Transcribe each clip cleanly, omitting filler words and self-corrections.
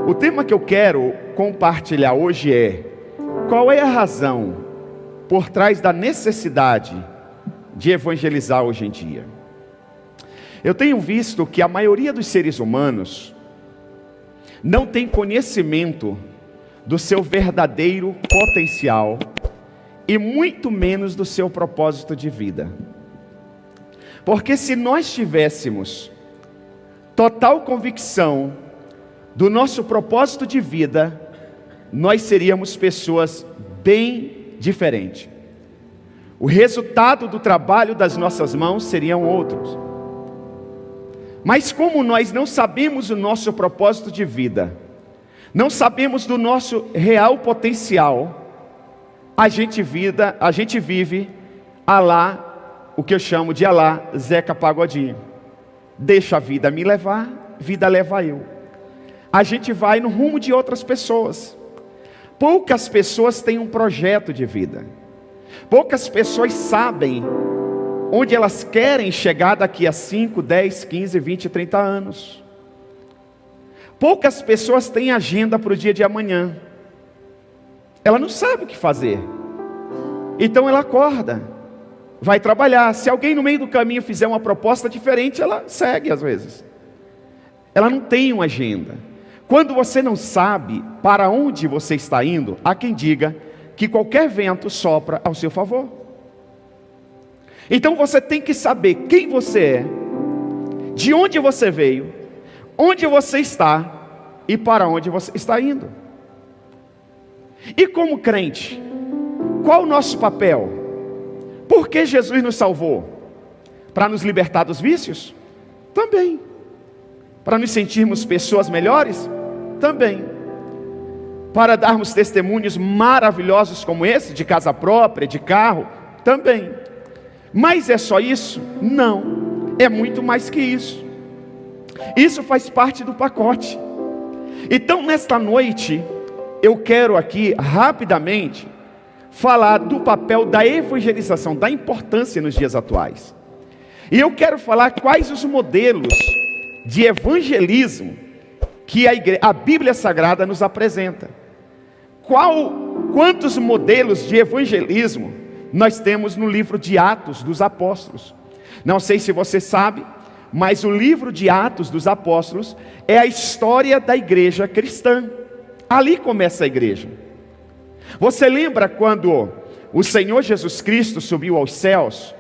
O tema que eu quero compartilhar hoje é: qual é a razão por trás da necessidade de evangelizar hoje em dia? Eu tenho visto que a maioria dos seres humanos não tem conhecimento do seu verdadeiro potencial e muito menos do seu propósito de vida. Porque se nós tivéssemos total convicção do nosso propósito de vida, nós seríamos pessoas bem diferentes. O resultado do trabalho das nossas mãos seriam outros. Mas como nós não sabemos o nosso propósito de vida, não sabemos do nosso real potencial, a gente vive o que eu chamo de Zeca Pagodinho. Deixa a vida me levar, vida leva eu. A gente vai no rumo de outras pessoas. Poucas pessoas têm um projeto de vida. Poucas pessoas sabem onde elas querem chegar daqui a 5, 10, 15, 20, 30 anos. Poucas pessoas têm agenda para o dia de amanhã. Ela não sabe o que fazer. Então ela acorda, vai trabalhar. Se alguém no meio do caminho fizer uma proposta diferente, ela segue às vezes. Ela não tem uma agenda. Quando você não sabe para onde você está indo, há quem diga que qualquer vento sopra ao seu favor. Então você tem que saber quem você é, de onde você veio, onde você está e para onde você está indo. E como crente, qual o nosso papel? Por que Jesus nos salvou? Para nos libertar dos vícios? Também. Para nos sentirmos pessoas melhores? Também. Para darmos testemunhos maravilhosos como esse, de casa própria, de carro? Também. Mas é só isso? Não. É muito mais que isso. Isso faz parte do pacote. Então nesta noite, eu quero aqui rapidamente falar do papel da evangelização, da importância nos dias atuais. E eu quero falar quais os modelos de evangelismo que a Bíblia Sagrada nos apresenta. Quantos modelos de evangelismo nós temos no livro de Atos dos Apóstolos? Não sei se você sabe, mas o livro de Atos dos Apóstolos é a história da igreja cristã. Ali começa a igreja. Você lembra quando o Senhor Jesus Cristo subiu aos céus?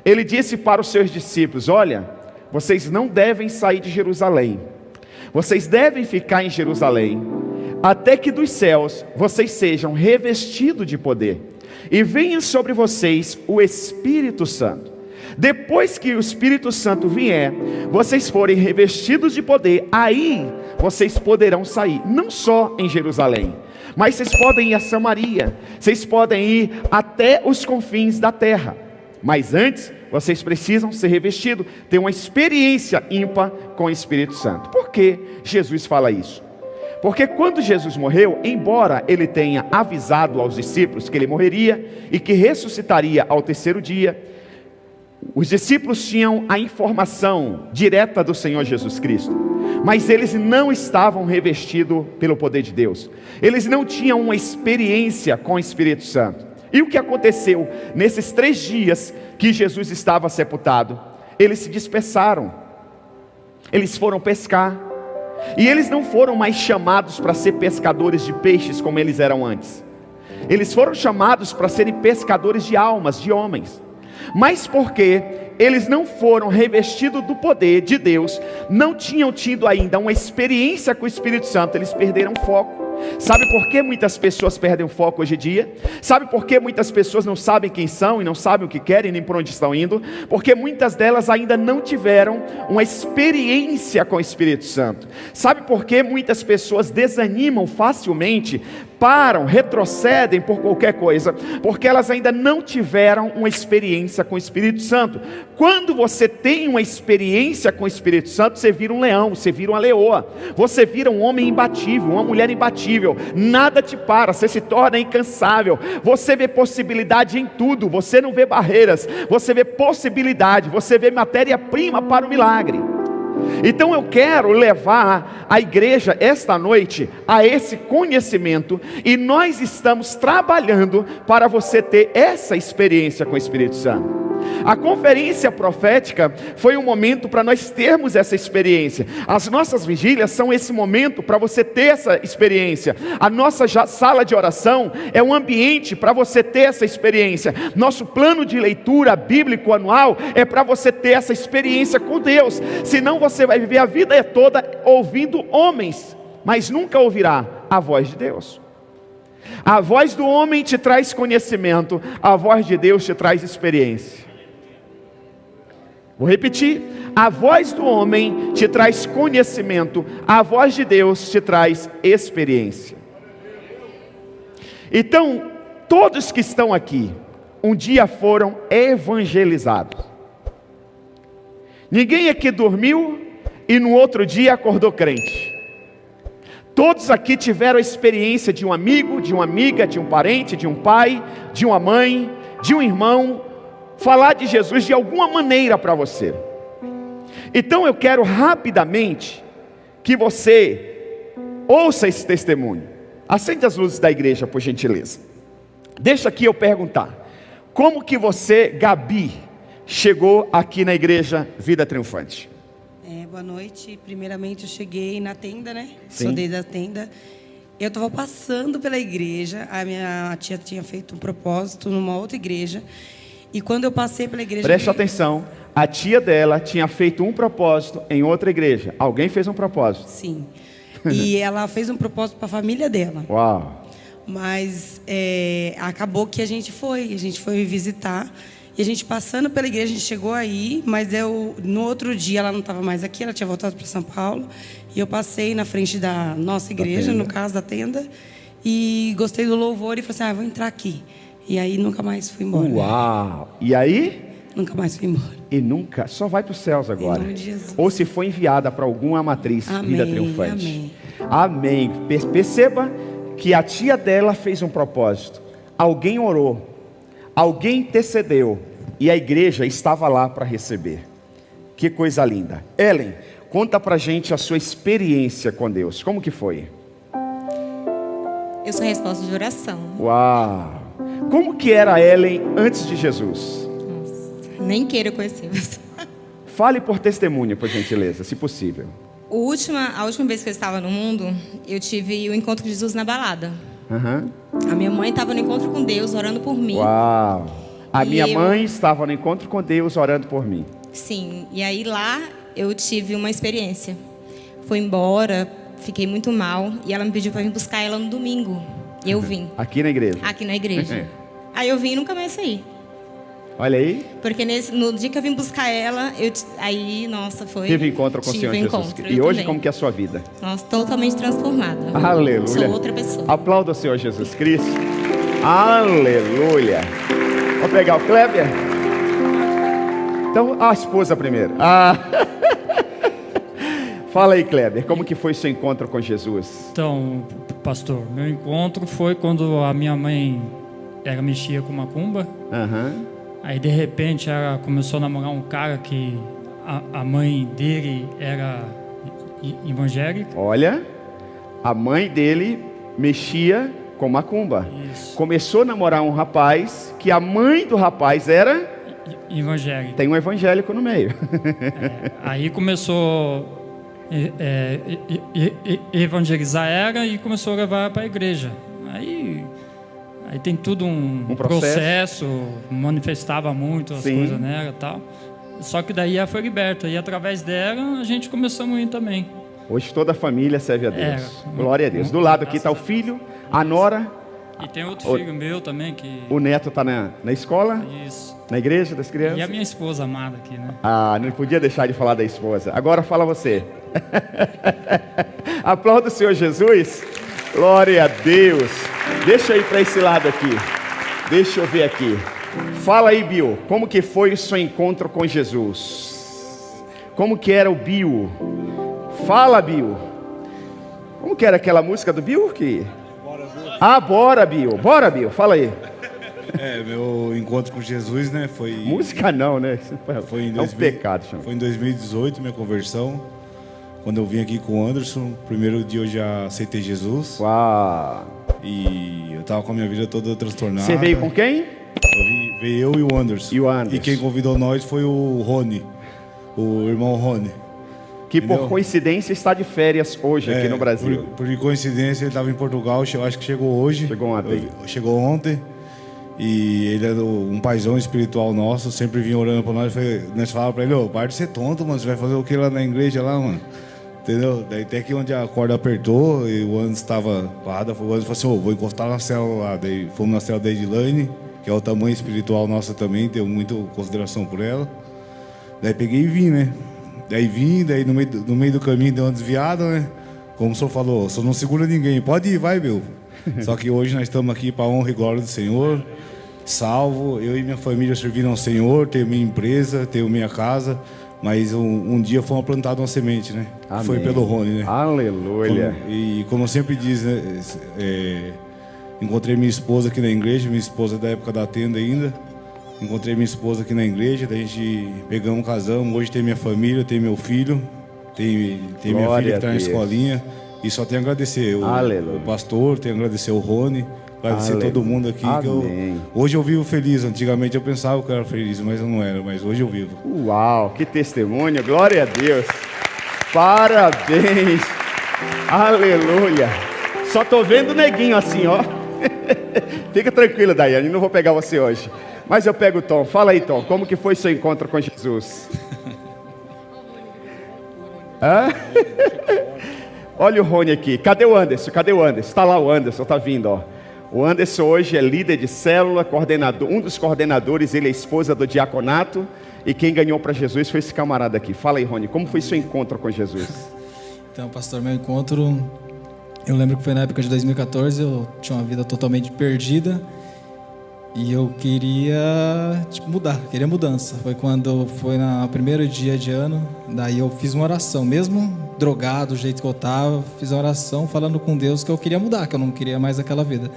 Ele disse para os seus discípulos: olha, vocês não devem sair de Jerusalém. Vocês devem ficar em Jerusalém, até que dos céus vocês sejam revestidos de poder, e venha sobre vocês o Espírito Santo. Depois que o Espírito Santo vier, vocês forem revestidos de poder, aí vocês poderão sair, não só em Jerusalém, mas vocês podem ir a Samaria, vocês podem ir até os confins da terra. Mas antes, vocês precisam ser revestidos, ter uma experiência ímpar com o Espírito Santo. Por que Jesus fala isso? Porque quando Jesus morreu, embora ele tenha avisado aos discípulos que ele morreria e que ressuscitaria ao terceiro dia, os discípulos tinham a informação direta do Senhor Jesus Cristo, mas eles não estavam revestidos pelo poder de Deus. Eles não tinham uma experiência com o Espírito Santo. E o que aconteceu nesses 3 dias que Jesus estava sepultado? Eles se dispersaram. Eles foram pescar. E eles não foram mais chamados para ser pescadores de peixes como eles eram antes. Eles foram chamados para serem pescadores de almas, de homens. Mas porque eles não foram revestidos do poder de Deus, não tinham tido ainda uma experiência com o Espírito Santo, eles perderam foco. Sabe por que muitas pessoas perdem o foco hoje em dia? Sabe por que muitas pessoas não sabem quem são e não sabem o que querem nem por onde estão indo? Porque muitas delas ainda não tiveram uma experiência com o Espírito Santo. Sabe por que muitas pessoas desanimam facilmente, param, retrocedem por qualquer coisa? Porque elas ainda não tiveram uma experiência com o Espírito Santo. Quando você tem uma experiência com o Espírito Santo, você vira um leão, você vira uma leoa, você vira um homem imbatível, uma mulher imbatível. Nada te para, você se torna incansável, você vê possibilidade em tudo, você não vê barreiras, você vê possibilidade, você vê matéria-prima para o milagre. Então eu quero levar a igreja esta noite a esse conhecimento, e nós estamos trabalhando para você ter essa experiência com o Espírito Santo. A conferência profética foi um momento para nós termos essa experiência. As nossas vigílias são esse momento para você ter essa experiência. A nossa sala de oração é um ambiente para você ter essa experiência. Nosso plano de leitura bíblico anual é para você ter essa experiência com Deus. Senão você vai viver a vida toda ouvindo homens, mas nunca ouvirá a voz de Deus. A voz do homem te traz conhecimento, a voz de Deus te traz experiência. Vou repetir: a voz do homem te traz conhecimento, a voz de Deus te traz experiência. Então, todos que estão aqui, um dia foram evangelizados. Ninguém aqui dormiu e no outro dia acordou crente. Todos aqui tiveram a experiência de um amigo, de uma amiga, de um parente, de um pai, de uma mãe, de um irmão, falar de Jesus de alguma maneira para você. Então eu quero rapidamente que você ouça esse testemunho. Acende as luzes da igreja, por gentileza. Deixa aqui eu perguntar: como que você, Gabi, chegou aqui na igreja Vida Triunfante? Boa noite. Primeiramente eu cheguei na tenda, né? Sim. Sou desde a tenda. Eu estava passando pela igreja. A minha tia tinha feito um propósito numa outra igreja. E quando eu passei pela igreja... Preste atenção. A tia dela tinha feito um propósito em outra igreja. Alguém fez um propósito? Sim. E ela fez um propósito para a família dela. Uau. Mas acabou que a gente foi visitar. E a gente passando pela igreja, a gente chegou aí, mas no outro dia ela não estava mais aqui, ela tinha voltado para São Paulo. E eu passei na frente da nossa igreja, no caso da tenda, e gostei do louvor e falei assim: vou entrar aqui. E aí nunca mais fui embora. Uau! E aí? Nunca mais fui embora. E nunca, só vai para os céus agora. Em nome de Jesus. Ou se foi enviada para alguma matriz, Amém, Vida Triunfante. amém. Amém. Perceba que a tia dela fez um propósito. Alguém orou. Alguém intercedeu. E a igreja estava lá para receber. Que coisa linda. Ellen, conta pra gente a sua experiência com Deus. Como que foi? Eu sou a resposta de oração. Uau! Como que era a Ellen antes de Jesus? Nossa, nem queira conhecer. Fale por testemunho, por gentileza, se possível. A última vez que eu estava no mundo, eu tive o encontro com Jesus na balada. Uhum. A minha mãe estava no encontro com Deus, orando por mim. Uau! A minha mãe estava no encontro com Deus, orando por mim. Sim, e aí lá eu tive uma experiência. Fui embora, fiquei muito mal, e ela me pediu para vir buscar ela no domingo. E eu vim. Aqui na igreja? Aqui na igreja. Aí eu vim e nunca mais saí. Olha aí. Porque no dia que eu vim buscar ela, nossa, foi... Teve encontro com o Senhor Jesus. E hoje, também. como que é a sua vida? Nossa, totalmente transformada. Aleluia. Sou outra pessoa. Aplauda o Senhor Jesus Cristo. Aleluia. Vou pegar o Kleber. Então, a esposa primeiro. Fala aí, Kleber, como que foi o seu encontro com Jesus? Então, pastor, meu encontro foi quando a minha mãe mexia com macumba. Uhum. Aí, de repente, ela começou a namorar um cara que a mãe dele era evangélica. Olha, a mãe dele mexia com macumba. Isso. Começou a namorar um rapaz que a mãe do rapaz era... evangélica. Tem um evangélico no meio. Aí começou evangelizar ela e começou a levar para a igreja. Aí tem tudo um processo, manifestava muito as Sim. coisas nela e tal. Só que daí ela foi liberta e através dela a gente começamos a ir também. Hoje toda a família serve a Deus. Glória a Deus. Do lado aqui está o filho, a nora. E tem outro filho meu também que... O neto está na escola? Isso. Na igreja das crianças? E a minha esposa amada aqui, né? Não podia deixar de falar da esposa. Agora fala você. Aplauda o Senhor Jesus. Glória a Deus. Deixa eu ir para esse lado aqui. Deixa eu ver aqui. Fala aí, Bill. Como que foi o seu encontro com Jesus? Como que era o Bill? Fala, Bill. Como que era aquela música do Bill? Bora, Bill. Bora, Bill. Fala aí. Meu encontro com Jesus, né? Música não, né? Foi é um pecado, chama. Foi em 2018, minha conversão. Quando eu vim aqui com o Anderson, primeiro dia eu já aceitei Jesus. Uau! E eu tava com a minha vida toda transtornada. Você veio com quem? Veio eu e o Anderson. E quem convidou nós foi o Rony, o irmão Rony. Que por coincidência está de férias hoje aqui no Brasil. Por coincidência ele estava em Portugal, eu acho que chegou hoje. Chegou ontem. E ele é um paizão espiritual nosso, sempre vinha orando para nós. Nós falávamos para ele, para de ser tonto, mano, você vai fazer o que lá na igreja lá, mano? Entendeu? Daí até que onde a corda apertou e o Anderson estava parado, o Anderson falou assim, vou encostar na célula lá. Daí fomos na célula da Edilane, que é o tamanho espiritual nossa também, tenho muita consideração por ela. Daí peguei e vim, né? Daí no meio do caminho deu uma desviada, né? Como o senhor falou, o senhor não segura ninguém, pode ir, vai, meu. Só que hoje nós estamos aqui para a honra e glória do Senhor, salvo, eu e minha família servindo ao Senhor, tenho minha empresa, tenho minha casa, mas um dia fomos plantados uma semente, né? Amém. Foi pelo Rony, né? Aleluia. Como eu sempre diz, né? Encontrei minha esposa aqui na igreja, minha esposa da época da tenda ainda. Encontrei minha esposa aqui na igreja, daí a gente pegamos, casamos. Hoje tem minha família, tem meu filho, tem minha filha que está na escolinha. E só tenho a agradecer o pastor, tenho a agradecer o Rony, agradecer todo mundo aqui. Hoje eu vivo feliz. Antigamente eu pensava que eu era feliz, mas eu não era. Mas hoje eu vivo. Uau, que testemunho, glória a Deus. Parabéns. Aleluia. Só tô vendo o neguinho assim, ó. Fica tranquilo, Daiane, não vou pegar você hoje. Mas eu pego o Tom. Fala aí, Tom, como que foi seu encontro com Jesus? Olha o Rony aqui. Cadê o Anderson? Está lá o Anderson, está vindo, ó. O Anderson hoje é líder de célula, coordenador, um dos coordenadores, ele é esposa do diaconato. E quem ganhou para Jesus foi esse camarada aqui. Fala aí, Rony, como foi seu encontro com Jesus? Então, pastor, meu encontro, eu lembro que foi na época de 2014, eu tinha uma vida totalmente perdida. E eu queria mudar, queria mudança. Foi quando foi no primeiro dia de ano, daí eu fiz uma oração, mesmo drogado, do jeito que eu estava, fiz uma oração falando com Deus que eu queria mudar, que eu não queria mais aquela vida.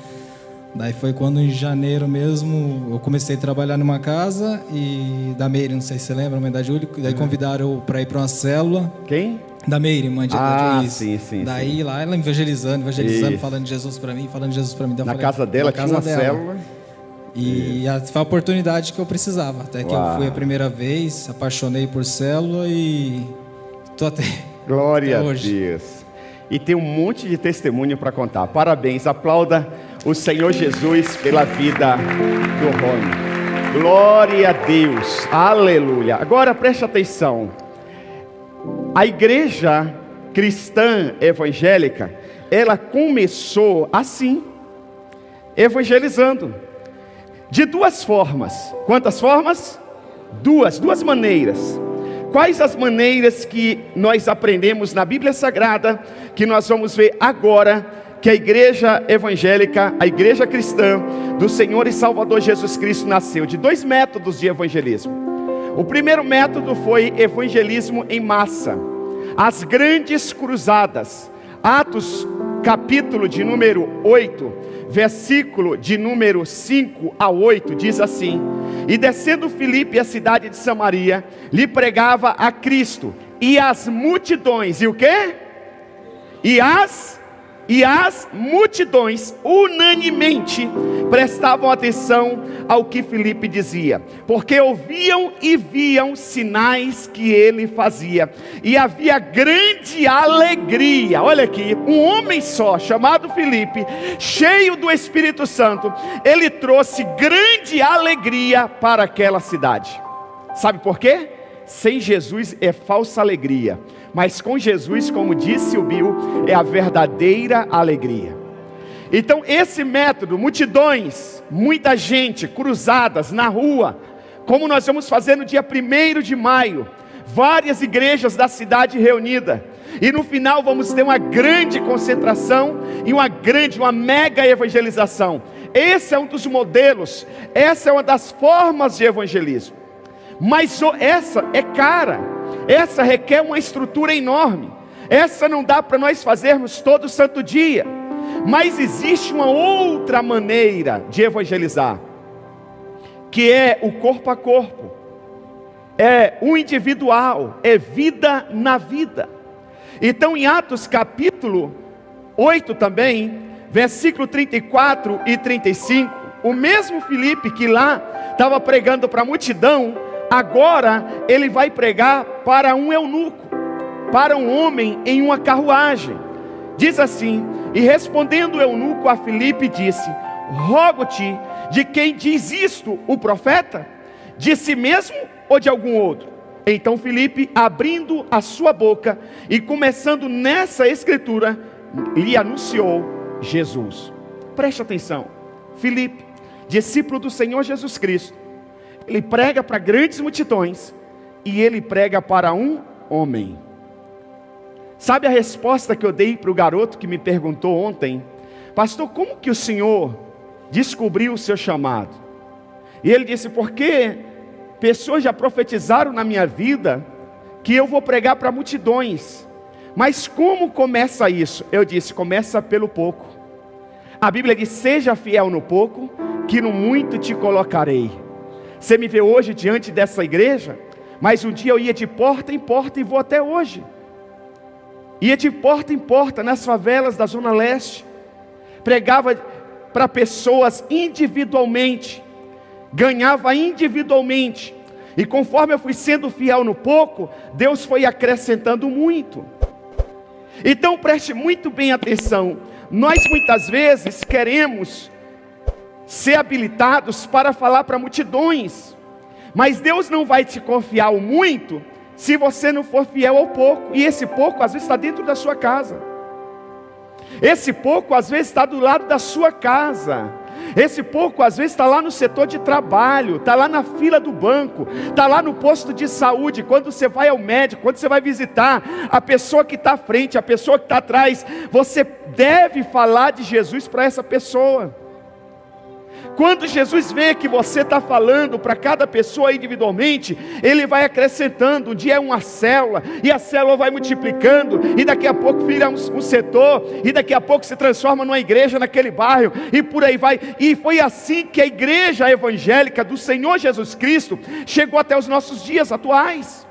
Daí foi quando em janeiro mesmo eu comecei a trabalhar numa casa e da Meire, não sei se você lembra, a mãe da Júlia, daí convidaram eu para ir para uma célula. Quem? Da Meire, mãe de sim. Daí lá ela evangelizando, falando de Jesus para mim, Na casa dela tinha uma célula. E foi a oportunidade que eu precisava. Até que eu fui a primeira vez, apaixonei por célula e estou até Glória até a Deus. E tem um monte de testemunho para contar. Parabéns, aplauda o Senhor Jesus pela vida do Rony. Glória a Deus, aleluia. Agora preste atenção. A igreja cristã evangélica, ela começou assim, evangelizando. De duas formas. Quantas formas? Duas maneiras. Quais as maneiras que nós aprendemos na Bíblia Sagrada, que nós vamos ver agora, que a igreja evangélica, a igreja cristã do Senhor e Salvador Jesus Cristo nasceu? De dois métodos de evangelismo. O primeiro método foi evangelismo em massa. As grandes cruzadas. Atos capítulo de número 8, versículo de número 5 a 8, diz assim: E descendo Filipe à cidade de Samaria, lhe pregava a Cristo, e as multidões, e o quê? E as multidões unanimemente prestavam atenção ao que Filipe dizia, porque ouviam e viam sinais que ele fazia, e havia grande alegria. Olha aqui, um homem só, chamado Filipe, cheio do Espírito Santo, ele trouxe grande alegria para aquela cidade. Sabe por quê? Sem Jesus é falsa alegria, mas com Jesus, como disse o Bill, é a verdadeira alegria. Então esse método, multidões, muita gente, cruzadas na rua, como nós vamos fazer no dia 1º de maio, várias igrejas da cidade reunidas, e no final vamos ter uma grande concentração e uma mega evangelização. Esse é um dos modelos, essa é uma das formas de evangelismo. Mas essa é cara, essa requer uma estrutura enorme, essa não dá para nós fazermos todo santo dia. Mas existe uma outra maneira de evangelizar. que é o corpo a corpo, é o individual, é vida na vida. Então em Atos capítulo 8 também, versículo 34 e 35, o mesmo Filipe que lá estava pregando para a multidão, agora ele vai pregar para um eunuco, para um homem em uma carruagem. Diz assim: e respondendo o eunuco a Filipe disse: rogo-te, de quem diz isto o profeta? De si mesmo ou de algum outro? Então Filipe, abrindo a sua boca e começando nessa escritura, lhe anunciou Jesus. Preste atenção, Filipe, discípulo do Senhor Jesus Cristo, ele prega para grandes multidões e ele prega para um homem. Sabe a resposta que eu dei para o garoto que me perguntou ontem? Pastor, como que o senhor descobriu o seu chamado? E ele disse: porque pessoas já profetizaram na minha vida que eu vou pregar para multidões. Mas como começa isso? Eu disse: começa pelo pouco. A Bíblia diz: seja fiel no pouco, que no muito te colocarei. Você me vê hoje diante dessa igreja, mas um dia eu ia de porta em porta e vou até hoje. Ia de porta em porta nas favelas da Zona Leste, pregava para pessoas individualmente, ganhava individualmente, e conforme eu fui sendo fiel no pouco, Deus foi acrescentando muito. Então preste muito bem atenção, nós muitas vezes queremos ser habilitados para falar para multidões, mas Deus não vai te confiar o muito se você não for fiel ao pouco. E esse pouco às vezes está dentro da sua casa, esse pouco às vezes está do lado da sua casa, esse pouco às vezes está lá no setor de trabalho, está lá na fila do banco, está lá no posto de saúde, quando você vai ao médico, quando você vai visitar a pessoa que está à frente, a pessoa que está atrás. Você deve falar de Jesus para essa pessoa. Quando Jesus vê que você está falando para cada pessoa individualmente, Ele vai acrescentando. Um dia é uma célula, e a célula vai multiplicando, e daqui a pouco vira um setor, e daqui a pouco se transforma numa igreja naquele bairro, e por aí vai. E foi assim que a igreja evangélica do Senhor Jesus Cristo chegou até os nossos dias atuais.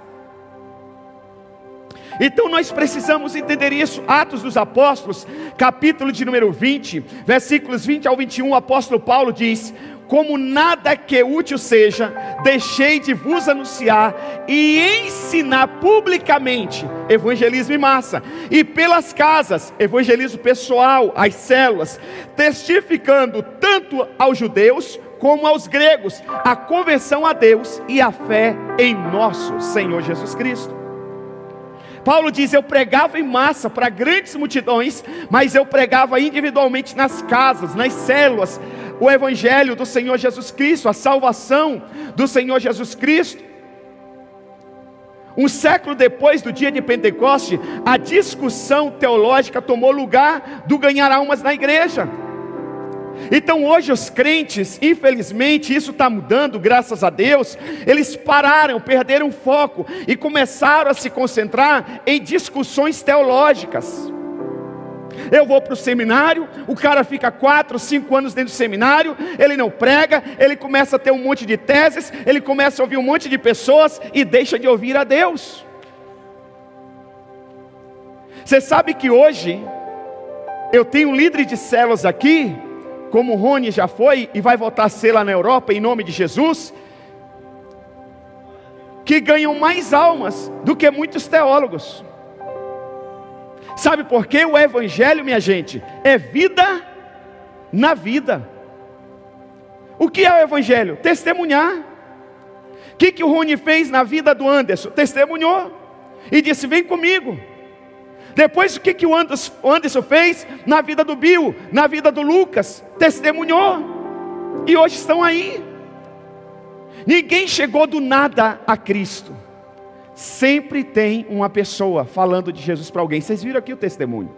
Então nós precisamos entender isso. Atos dos Apóstolos, capítulo de número 20, versículos 20 ao 21, o apóstolo Paulo diz: como nada que útil seja, deixei de vos anunciar e ensinar publicamente evangelismo em massa, e pelas casas, evangelismo pessoal, as células, testificando tanto aos judeus como aos gregos a conversão a Deus e a fé em nosso Senhor Jesus Cristo. Paulo diz: eu pregava em massa para grandes multidões, mas eu pregava individualmente nas casas, nas células, o evangelho do Senhor Jesus Cristo, a salvação do Senhor Jesus Cristo. Um século depois do dia de Pentecoste, a discussão teológica tomou lugar do ganhar almas na igreja. Então hoje os crentes, infelizmente isso está mudando, graças a Deus, eles pararam, perderam o foco e começaram a se concentrar em discussões teológicas. Eu vou para o seminário, o cara fica 4, 5 anos dentro do seminário, ele não prega, ele começa a ter um monte de teses, ele começa a ouvir um monte de pessoas e deixa de ouvir a Deus. Você sabe que hoje eu tenho líderes de células aqui, como o Rony já foi e vai voltar a ser lá na Europa, em nome de Jesus, que ganham mais almas do que muitos teólogos. Sabe por quê? O evangelho, minha gente, é vida na vida. O que é o evangelho? Testemunhar. O que o Rony fez na vida do Anderson? Testemunhou e disse: vem comigo. Depois o que o Anderson fez na vida do Bill, na vida do Lucas? Testemunhou. E hoje estão aí. Ninguém chegou do nada a Cristo. Sempre tem uma pessoa falando de Jesus para alguém. Vocês viram aqui o testemunho.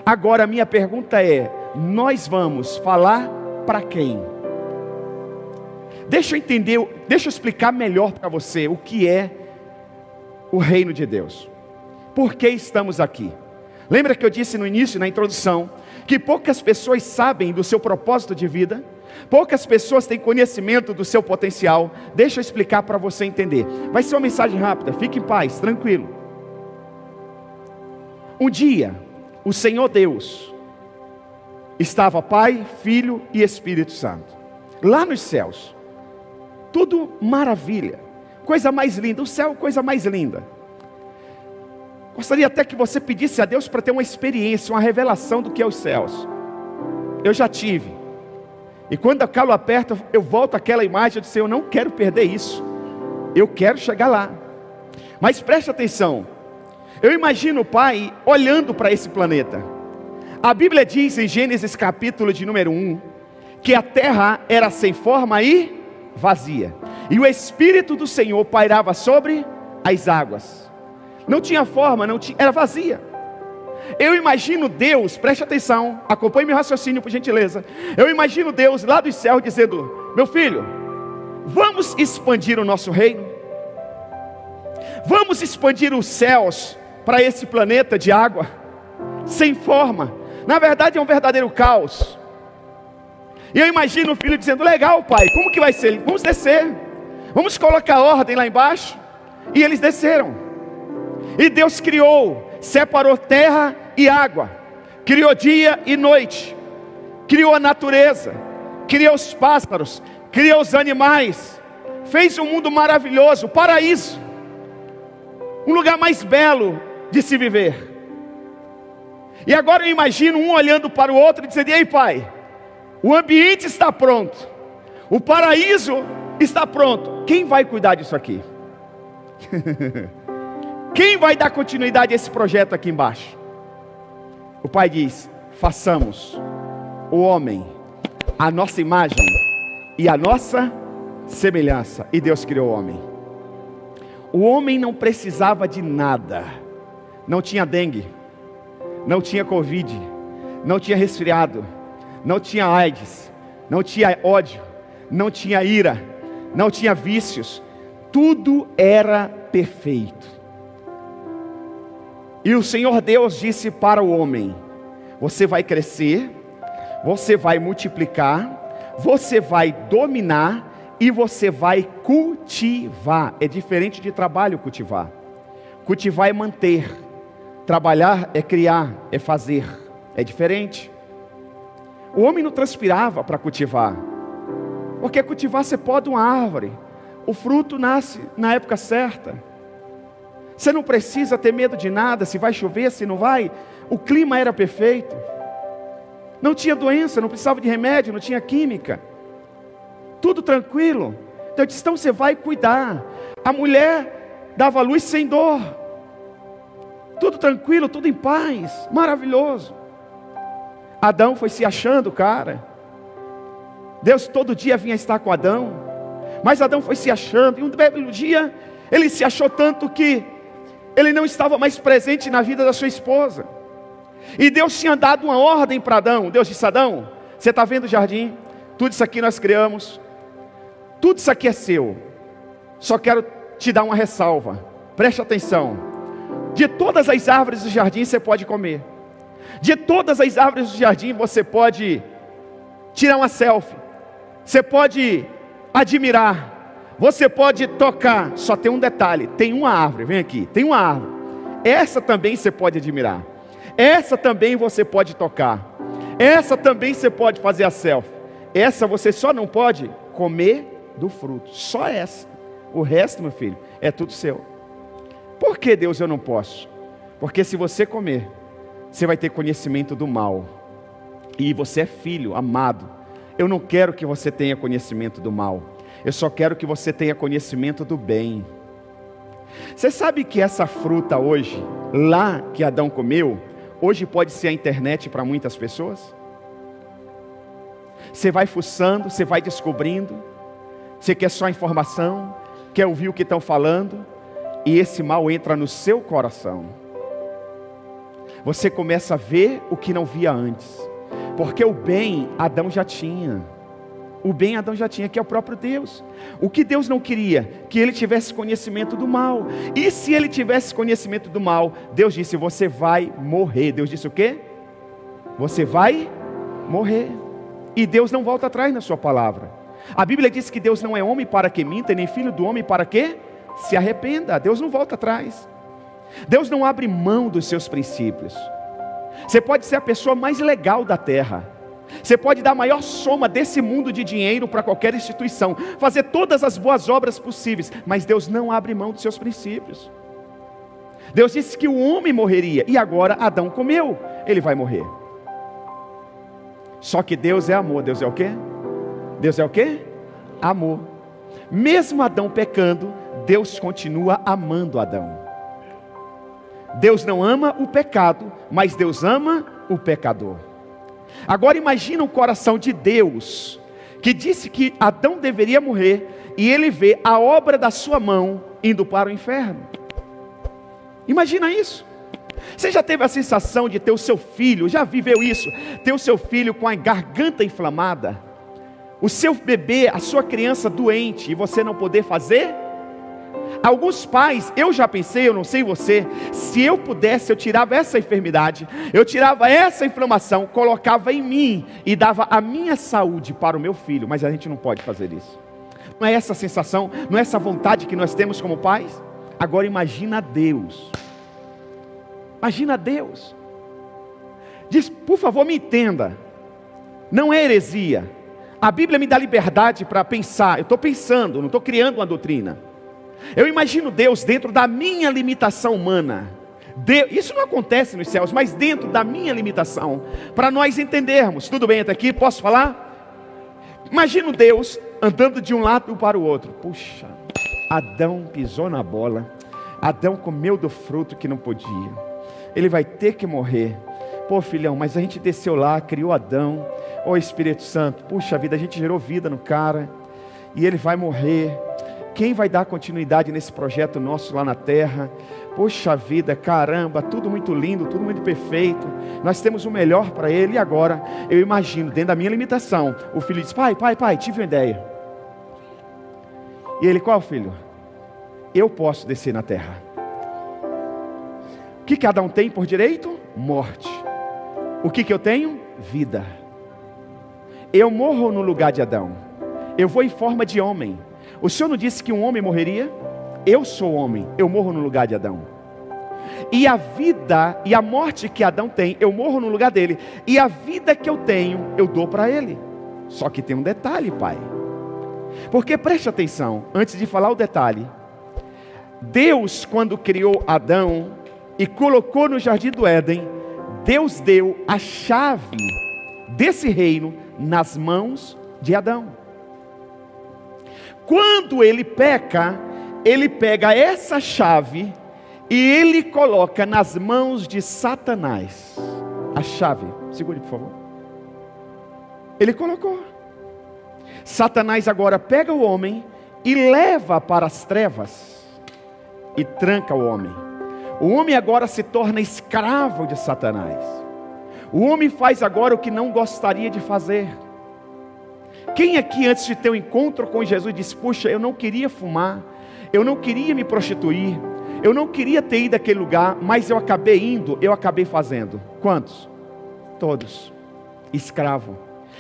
Agora a minha pergunta é: nós vamos falar para quem? Deixa eu explicar melhor para você o que é o reino de Deus. Por que estamos aqui? Lembra que eu disse no início, na introdução, que poucas pessoas sabem do seu propósito de vida? Poucas pessoas têm conhecimento do seu potencial. Deixa eu explicar para você entender. Vai ser uma mensagem rápida, fique em paz, tranquilo. Um dia, o Senhor Deus estava Pai, Filho e Espírito Santo, lá nos céus. Tudo maravilha, coisa mais linda, o céu, coisa mais linda. Gostaria até que você pedisse a Deus para ter uma experiência, uma revelação do que é os céus. Eu já tive. E quando o calo aperta, eu volto àquela imagem, eu disse, eu não quero perder isso. Eu quero chegar lá. Mas preste atenção. Eu imagino o Pai olhando para esse planeta. A Bíblia diz em Gênesis capítulo de número 1, que a terra era sem forma e vazia. E o Espírito do Senhor pairava sobre as águas. Não tinha forma, era vazia. Eu imagino Deus, preste atenção, acompanhe meu raciocínio por gentileza. Eu imagino Deus lá do céu dizendo, meu filho, vamos expandir o nosso reino. Vamos expandir os céus para esse planeta de água, sem forma. Na verdade é um verdadeiro caos. E eu imagino o filho dizendo, legal pai, como que vai ser? Vamos descer, vamos colocar ordem lá embaixo. E eles desceram. E Deus criou, separou terra e água, criou dia e noite, criou a natureza, criou os pássaros, criou os animais, fez um mundo maravilhoso, o paraíso, um lugar mais belo de se viver. E agora eu imagino um olhando para o outro e dizendo, e aí pai, o ambiente está pronto, o paraíso está pronto, quem vai cuidar disso aqui? Quem vai dar continuidade a esse projeto aqui embaixo? O pai diz, façamos o homem a nossa imagem e a nossa semelhança. E Deus criou o homem. O homem não precisava de nada. Não tinha dengue, não tinha covid, não tinha resfriado, não tinha AIDS, não tinha ódio, não tinha ira, não tinha vícios. Tudo era perfeito. E o Senhor Deus disse para o homem, você vai crescer, você vai multiplicar, você vai dominar e você vai cultivar. É diferente de trabalho cultivar. Cultivar é manter, trabalhar é criar, é fazer. É diferente. O homem não transpirava para cultivar, porque cultivar você poda uma árvore, o fruto nasce na época certa. Você não precisa ter medo de nada, se vai chover, se não vai. O clima era perfeito. Não tinha doença, não precisava de remédio, não tinha química. Tudo tranquilo. Então eu disse, então você vai cuidar. A mulher dava luz sem dor. Tudo tranquilo, tudo em paz. Maravilhoso. Adão foi se achando, cara. Deus todo dia vinha estar com Adão. Mas Adão foi se achando. E um belo dia, ele se achou tanto que ele não estava mais presente na vida da sua esposa. E Deus tinha dado uma ordem para Adão. Deus disse, Adão, você está vendo o jardim? Tudo isso aqui nós criamos. Tudo isso aqui é seu. Só quero te dar uma ressalva. Preste atenção. De todas as árvores do jardim você pode comer. De todas as árvores do jardim você pode tirar uma selfie. Você pode admirar. Você pode tocar, só tem um detalhe, tem uma árvore, vem aqui, tem uma árvore. Essa também você pode admirar. Essa também você pode tocar. Essa também você pode fazer a selfie. Essa você só não pode comer do fruto. Só essa. O resto, meu filho, é tudo seu. Por que, Deus, eu não posso? Porque se você comer, você vai ter conhecimento do mal. E você é filho, amado. Eu não quero que você tenha conhecimento do mal. Eu só quero que você tenha conhecimento do bem. Você sabe que essa fruta hoje, lá que Adão comeu, hoje pode ser a internet para muitas pessoas? Você vai fuçando, você vai descobrindo. Você quer só informação, quer ouvir o que estão falando, e esse mal entra no seu coração. Você começa a ver o que não via antes. Porque o bem Adão já tinha. O bem Adão já tinha, que é o próprio Deus. O que Deus não queria? Que ele tivesse conhecimento do mal. E se ele tivesse conhecimento do mal, Deus disse, você vai morrer. Deus disse o quê? Você vai morrer. E Deus não volta atrás na sua palavra. A Bíblia diz que Deus não é homem para que minta, nem filho do homem para que se arrependa. Deus não volta atrás. Deus não abre mão dos seus princípios. Você pode ser a pessoa mais legal da terra, você pode dar a maior soma desse mundo de dinheiro para qualquer instituição, fazer todas as boas obras possíveis, mas Deus não abre mão dos seus princípios. Deus disse que o homem morreria, e agora Adão comeu, ele vai morrer. Só que Deus é amor. Deus é o quê? Deus é o quê? Amor. Mesmo Adão pecando, Deus continua amando Adão. Deus não ama o pecado, mas Deus ama o pecador. Agora imagina o coração de Deus, que disse que Adão deveria morrer, e ele vê a obra da sua mão indo para o inferno. Imagina isso. Você já teve a sensação de ter o seu filho, já viveu isso, ter o seu filho com a garganta inflamada, o seu bebê, a sua criança doente, e você não poder fazer? Alguns pais, eu já pensei, eu não sei você, se eu pudesse, eu tirava essa enfermidade, eu tirava essa inflamação, colocava em mim e dava a minha saúde para o meu filho, mas a gente não pode fazer isso. Não é essa sensação, não é essa vontade que nós temos como pais? Agora imagina Deus. Imagina Deus. Diz, por favor, me entenda, não é heresia. A Bíblia me dá liberdade para pensar, eu estou pensando, não estou criando uma doutrina. Eu imagino Deus dentro da minha limitação humana. Isso não acontece nos céus, mas dentro da minha limitação, para nós entendermos. Tudo bem até aqui? Posso falar? Imagino Deus andando de um lado para o outro. Puxa, Adão pisou na bola, Adão comeu do fruto que não podia, ele vai ter que morrer. Pô, filhão, mas a gente desceu lá, criou Adão. Ô Espírito Santo, puxa vida, a gente gerou vida no cara, e ele vai morrer. Quem vai dar continuidade nesse projeto nosso lá na terra? Poxa vida, caramba, tudo muito lindo, tudo muito perfeito, nós temos o melhor para ele. E agora, eu imagino, dentro da minha limitação, o filho diz, pai, tive uma ideia. E ele, qual filho? Eu posso descer na terra. O que cada um tem por direito? Morte. O que eu tenho? Vida. Eu morro no lugar de Adão, eu vou em forma de homem. O Senhor não disse que um homem morreria? Eu sou homem, eu morro no lugar de Adão. E a vida e a morte que Adão tem, eu morro no lugar dele. E a vida que eu tenho, eu dou para ele. Só que tem um detalhe, pai. Porque preste atenção, antes de falar o detalhe. Deus, quando criou Adão e colocou no jardim do Éden, Deus deu a chave desse reino nas mãos de Adão. Quando ele peca, ele pega essa chave e ele coloca nas mãos de Satanás. A chave, segure por favor. Ele colocou. Satanás agora pega o homem e leva para as trevas e tranca o homem. O homem agora se torna escravo de Satanás. O homem faz agora o que não gostaria de fazer. Quem aqui antes de ter um encontro com Jesus disse, puxa, eu não queria fumar, eu não queria me prostituir, eu não queria ter ido àquele lugar, mas eu acabei indo, eu acabei fazendo. Quantos? Todos. Escravo.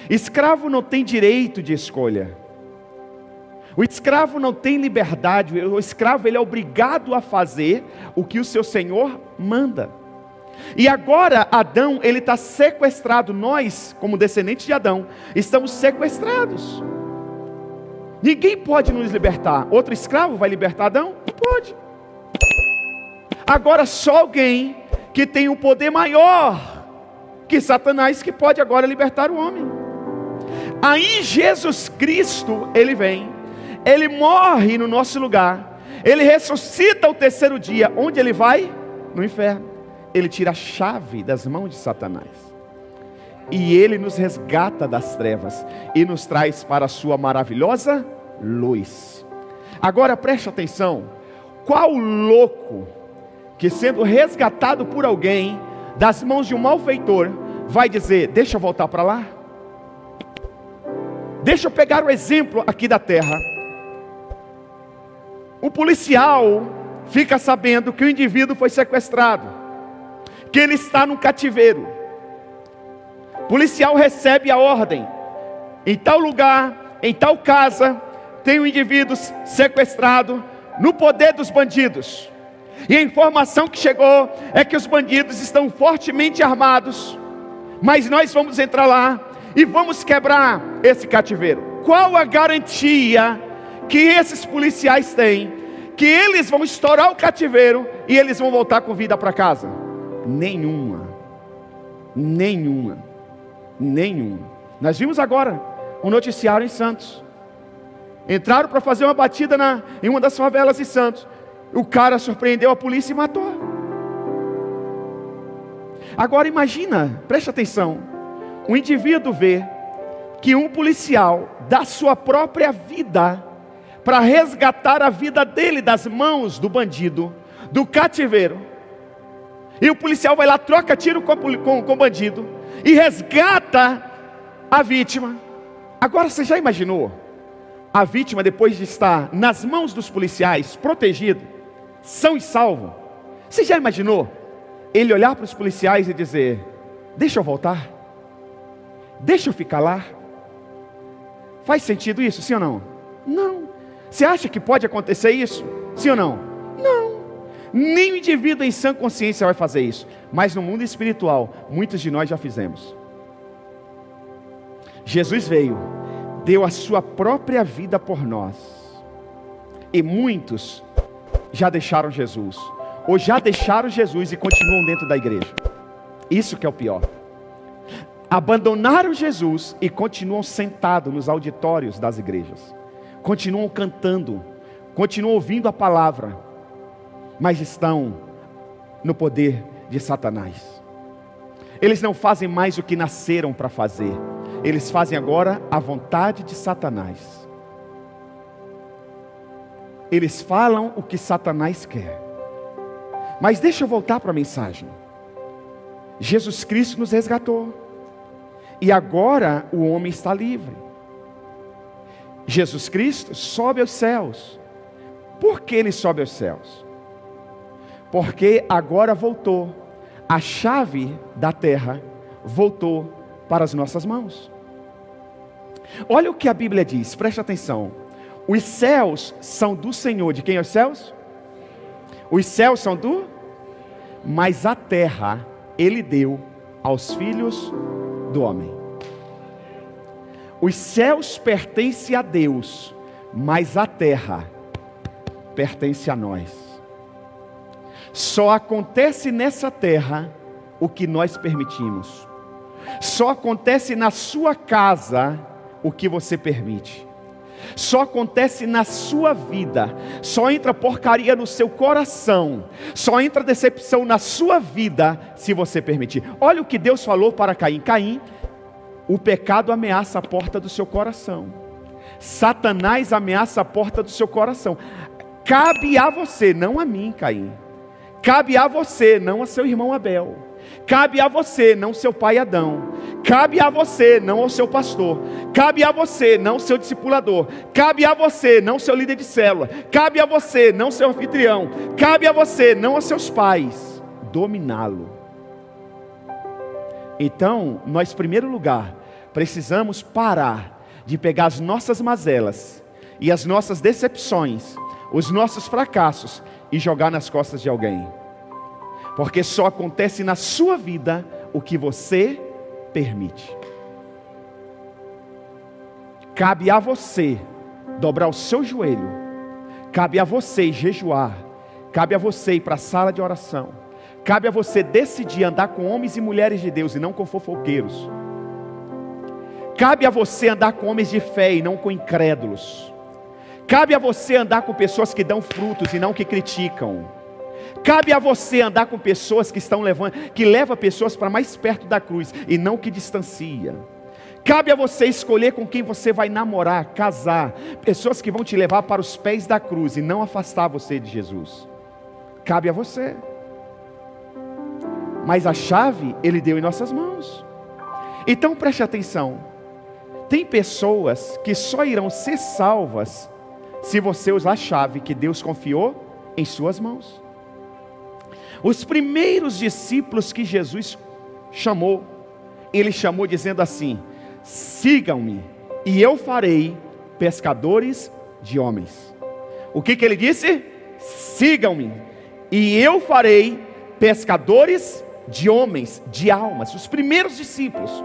Escravo não tem direito de escolha. O escravo não tem liberdade. O escravo ele é obrigado a fazer o que o seu senhor manda. E agora Adão, ele está sequestrado. Nós, como descendentes de Adão, estamos sequestrados. Ninguém pode nos libertar. Outro escravo vai libertar Adão? Não pode. Agora só alguém que tem um poder maior que Satanás, que pode agora libertar o homem. Aí Jesus Cristo, ele vem, ele morre no nosso lugar, ele ressuscita ao terceiro dia. Onde ele vai? No inferno. Ele tira a chave das mãos de Satanás e ele nos resgata das trevas e nos traz para a sua maravilhosa luz. Agora preste atenção, qual louco que sendo resgatado por alguém das mãos de um malfeitor vai dizer, deixa eu voltar para lá? Deixa eu pegar o exemplo aqui da terra. O policial fica sabendo que o indivíduo foi sequestrado, que ele está no cativeiro. O policial recebe a ordem, em tal lugar, em tal casa, tem um indivíduo sequestrado no poder dos bandidos. E a informação que chegou é que os bandidos estão fortemente armados, mas nós vamos entrar lá e vamos quebrar esse cativeiro. Qual a garantia que esses policiais têm que eles vão estourar o cativeiro e eles vão voltar com vida para casa? Nenhuma. Nós vimos agora um noticiário em Santos. Entraram para fazer uma batida em uma das favelas de Santos. O cara surpreendeu a polícia e matou. Agora imagina, preste atenção, um indivíduo vê que um policial dá sua própria vida para resgatar a vida dele das mãos do bandido, do cativeiro. E o policial vai lá, troca tiro com o bandido e resgata a vítima. Agora você já imaginou a vítima, depois de estar nas mãos dos policiais, protegido, são e salvo? Você já imaginou ele olhar para os policiais e dizer: deixa eu voltar, deixa eu ficar lá? Faz sentido isso, sim ou não? Não. Você acha que pode acontecer isso? Sim ou não? Não. Nem o indivíduo em sã consciência vai fazer isso. Mas no mundo espiritual, muitos de nós já fizemos. Jesus veio, deu a sua própria vida por nós. E muitos já deixaram Jesus, ou já deixaram Jesus e continuam dentro da igreja. Isso que é o pior. Abandonaram Jesus e continuam sentados nos auditórios das igrejas. Continuam cantando, continuam ouvindo a palavra, mas estão no poder de Satanás. Eles não fazem mais o que nasceram para fazer. Eles fazem agora a vontade de Satanás. Eles falam o que Satanás quer. Mas deixa eu voltar para a mensagem. Jesus Cristo nos resgatou. E agora o homem está livre. Jesus Cristo sobe aos céus. Por que ele sobe aos céus? Porque agora voltou. A chave da terra voltou para as nossas mãos. Olha o que a Bíblia diz, preste atenção. Os céus são do Senhor. De quem é os céus? Os céus são do? Mas a terra Ele deu aos filhos do homem. Os céus pertencem a Deus, mas a terra pertence a nós. Só acontece nessa terra o que nós permitimos. Só acontece na sua casa o que você permite. Só acontece na sua vida. Só entra porcaria no seu coração. Só entra decepção na sua vida se você permitir. Olha o que Deus falou para Caim. Caim, o pecado ameaça a porta do seu coração. Satanás ameaça a porta do seu coração. Cabe a você, não a mim, Caim. Cabe a você, não a seu irmão Abel. Cabe a você, não seu pai Adão. Cabe a você, não ao seu pastor. Cabe a você, não seu discipulador. Cabe a você, não seu líder de célula. Cabe a você, não seu anfitrião. Cabe a você, não aos seus pais, dominá-lo. Então, nós, em primeiro lugar, precisamos parar de pegar as nossas mazelas e as nossas decepções, os nossos fracassos e jogar nas costas de alguém. Porque só acontece na sua vida o que você permite. Cabe a você dobrar o seu joelho. Cabe a você jejuar. Cabe a você ir para a sala de oração. Cabe a você decidir andar com homens e mulheres de Deus e não com fofoqueiros. Cabe a você andar com homens de fé e não com incrédulos. Cabe a você andar com pessoas que dão frutos e não que criticam. Cabe a você andar com pessoas que levam pessoas para mais perto da cruz e não que distancia. Cabe a você escolher com quem você vai namorar, casar, pessoas que vão te levar para os pés da cruz e não afastar você de Jesus. Cabe a você. Mas a chave Ele deu em nossas mãos. Então preste atenção. Tem pessoas que só irão ser salvas se você usar a chave que Deus confiou em suas mãos. Os primeiros discípulos que Jesus chamou, Ele chamou dizendo assim: sigam-me e eu farei pescadores de homens. O que ele disse? Sigam-me, e eu farei pescadores de homens, de almas. Os primeiros discípulos.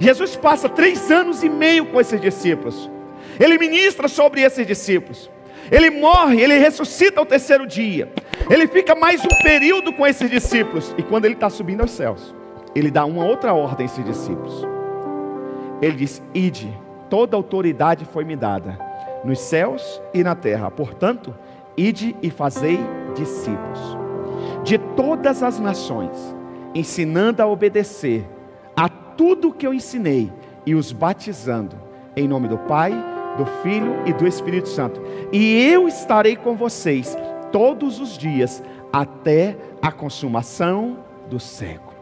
Jesus passa 3 anos e meio com esses discípulos. Ele ministra sobre esses discípulos. Ele morre, ele ressuscita ao 3º dia. Ele fica mais um período com esses discípulos. E quando ele está subindo aos céus, ele dá uma outra ordem a esses discípulos. Ele diz: ide, toda autoridade foi me dada, nos céus e na terra. Portanto, ide e fazei discípulos de todas as nações, ensinando a obedecer a tudo que eu ensinei, e os batizando em nome do Pai, do Filho e do Espírito Santo. E eu estarei com vocês todos os dias, até a consumação do século.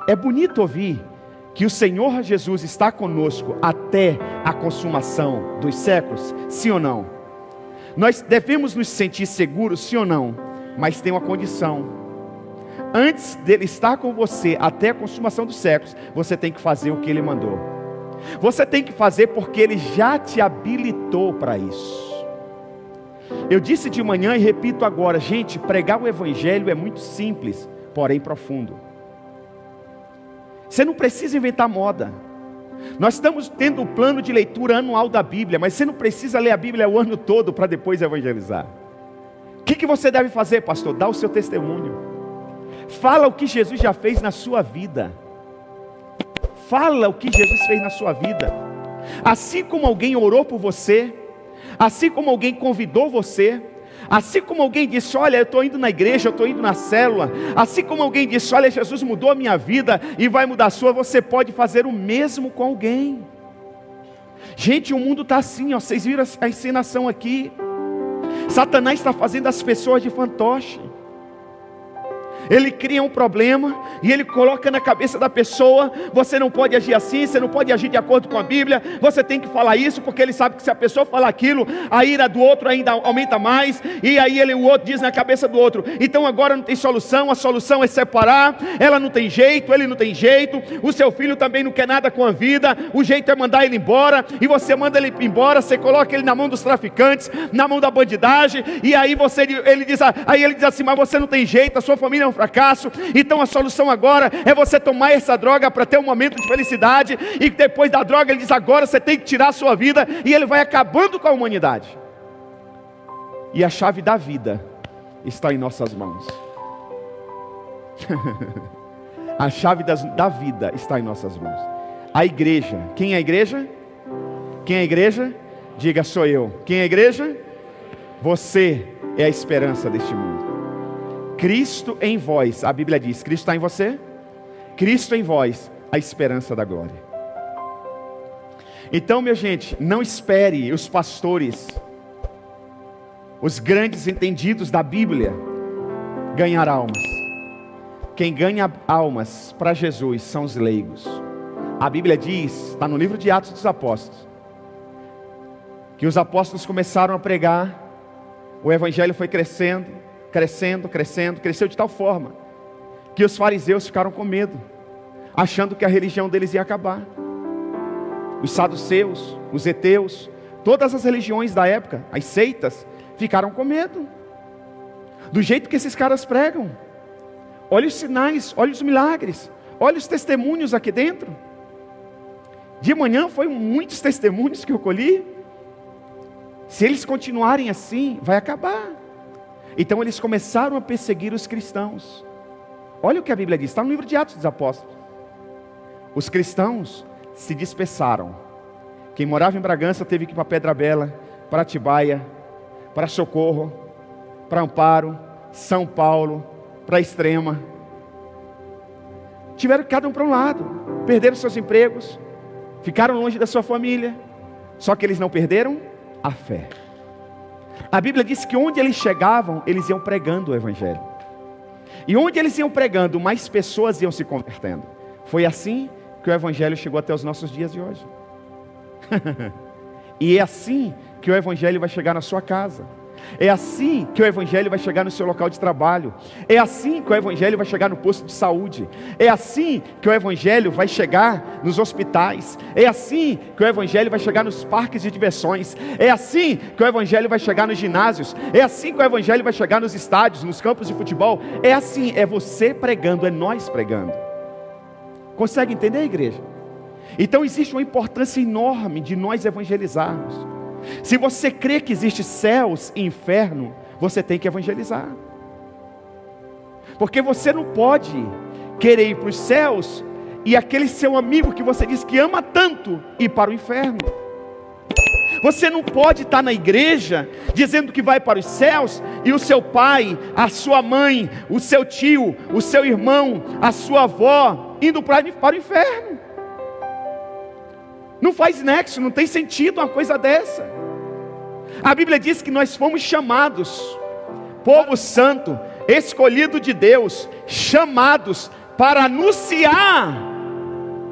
É bonito ouvir que o Senhor Jesus está conosco até a consumação dos séculos, sim ou não? Nós devemos nos sentir seguros, sim ou não? Mas tem uma condição: antes dele estar com você até a consumação dos séculos, você tem que fazer o que ele mandou. Você tem que fazer porque ele já te habilitou para isso. Eu disse de manhã e repito agora, gente, pregar o evangelho é muito simples, porém profundo. Você não precisa inventar moda. Nós estamos tendo um plano de leitura anual da Bíblia, mas você não precisa ler a Bíblia o ano todo para depois evangelizar. O que você deve fazer, pastor? Dá o seu testemunho. Fala o que Jesus já fez na sua vida. Fala o que Jesus fez na sua vida. Assim como alguém orou por você, assim como alguém convidou você, assim como alguém disse: olha, eu estou indo na igreja, eu estou indo na célula, assim como alguém disse: olha, Jesus mudou a minha vida e vai mudar a sua, você pode fazer o mesmo com alguém. Gente, o mundo está assim, ó, vocês viram a encenação aqui. Satanás está fazendo as pessoas de fantoche. Ele cria um problema e ele coloca na cabeça da pessoa: você não pode agir assim, você não pode agir de acordo com a Bíblia, você tem que falar isso, porque ele sabe que se a pessoa falar aquilo, a ira do outro ainda aumenta mais, e aí o outro diz na cabeça do outro: então agora não tem solução, a solução é separar, ela não tem jeito, ele não tem jeito, o seu filho também não quer nada com a vida, o jeito é mandar ele embora, e você manda ele embora, você coloca ele na mão dos traficantes, na mão da bandidagem, e aí ele diz assim: mas você não tem jeito, a sua família é um fracasso, então a solução agora é você tomar essa droga para ter um momento de felicidade, e depois da droga ele diz: agora você tem que tirar a sua vida, e ele vai acabando com a humanidade. E a chave da vida está em nossas mãos. A chave da vida está em nossas mãos. A igreja, quem é a igreja? Quem é a igreja? Diga: sou eu. Quem é a igreja? Você é a esperança deste mundo. Cristo em vós, a Bíblia diz: Cristo está em você? Cristo em vós, a esperança da glória. Então, minha gente, não espere os pastores, os grandes entendidos da Bíblia, ganhar almas. Quem ganha almas para Jesus são os leigos. A Bíblia diz, está no livro de Atos dos Apóstolos, que os apóstolos começaram a pregar, o evangelho foi crescendo, cresceu de tal forma que os fariseus ficaram com medo, achando que a religião deles ia acabar. Os saduceus, os heteus, todas as religiões da época, as seitas, ficaram com medo do jeito que esses caras pregam. Olha os sinais, olha os milagres, olha os testemunhos aqui dentro. De manhã foi muitos testemunhos que eu colhi. Se eles continuarem assim, vai acabar. Então eles começaram a perseguir os cristãos. Olha o que a Bíblia diz, está no livro de Atos dos Apóstolos. Os cristãos se dispersaram. Quem morava em Bragança teve que ir para Pedra Bela, para Atibaia, para Socorro, para Amparo, São Paulo, para Extrema. Tiveram cada um para um lado, perderam seus empregos, ficaram longe da sua família, só que eles não perderam a fé. A Bíblia diz que onde eles chegavam, eles iam pregando o evangelho. E onde eles iam pregando, mais pessoas iam se convertendo. Foi assim que o evangelho chegou até os nossos dias de hoje. E é assim que o evangelho vai chegar na sua casa. É assim que o Evangelho vai chegar no seu local de trabalho. É assim que o Evangelho vai chegar no posto de saúde. É assim que o Evangelho vai chegar nos hospitais. É assim que o Evangelho vai chegar nos parques de diversões. É assim que o Evangelho vai chegar nos ginásios. É assim que o Evangelho vai chegar nos estádios, nos campos de futebol. É assim, é você pregando, é nós pregando. Consegue entender, igreja? Então existe uma importância enorme de nós evangelizarmos. Se você crê que existe céus e inferno, você tem que evangelizar. Porque você não pode querer ir para os céus e aquele seu amigo que você diz que ama tanto ir para o inferno. Você não pode estar na igreja dizendo que vai para os céus e o seu pai, a sua mãe, o seu tio, o seu irmão, a sua avó indo para o inferno. Não faz nexo, não tem sentido uma coisa dessa. A Bíblia diz que nós fomos chamados, povo santo, escolhido de Deus, chamados para anunciar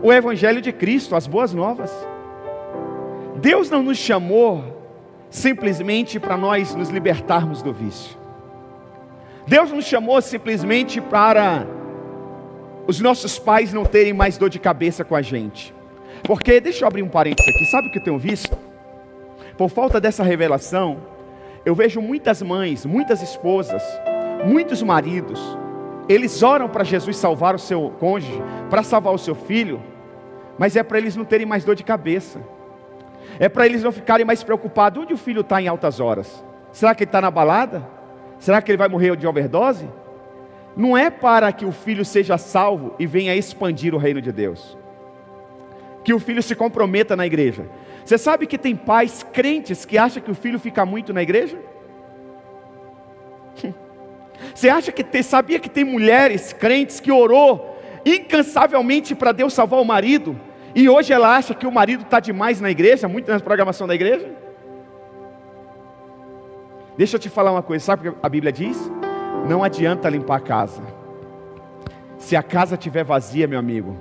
o Evangelho de Cristo, as boas novas. Deus não nos chamou simplesmente para nós nos libertarmos do vício. Deus nos chamou simplesmente para os nossos pais não terem mais dor de cabeça com a gente. Porque, deixa eu abrir um parênteses aqui, sabe o que eu tenho visto? Por falta dessa revelação, eu vejo muitas mães, muitas esposas, muitos maridos, eles oram para Jesus salvar o seu cônjuge, para salvar o seu filho, mas é para eles não terem mais dor de cabeça, é para eles não ficarem mais preocupados. Onde o filho está em altas horas? Será que ele está na balada? Será que ele vai morrer de overdose? Não é para que o filho seja salvo e venha expandir o reino de Deus, que o filho se comprometa na igreja. Você sabe que tem pais crentes que acham que o filho fica muito na igreja? Você acha que sabia que tem mulheres crentes que orou incansavelmente para Deus salvar o marido, e hoje ela acha que o marido está demais na igreja, muito na programação da igreja? Deixa eu te falar uma coisa, sabe o que a Bíblia diz? Não adianta limpar a casa. Se a casa estiver vazia, meu amigo,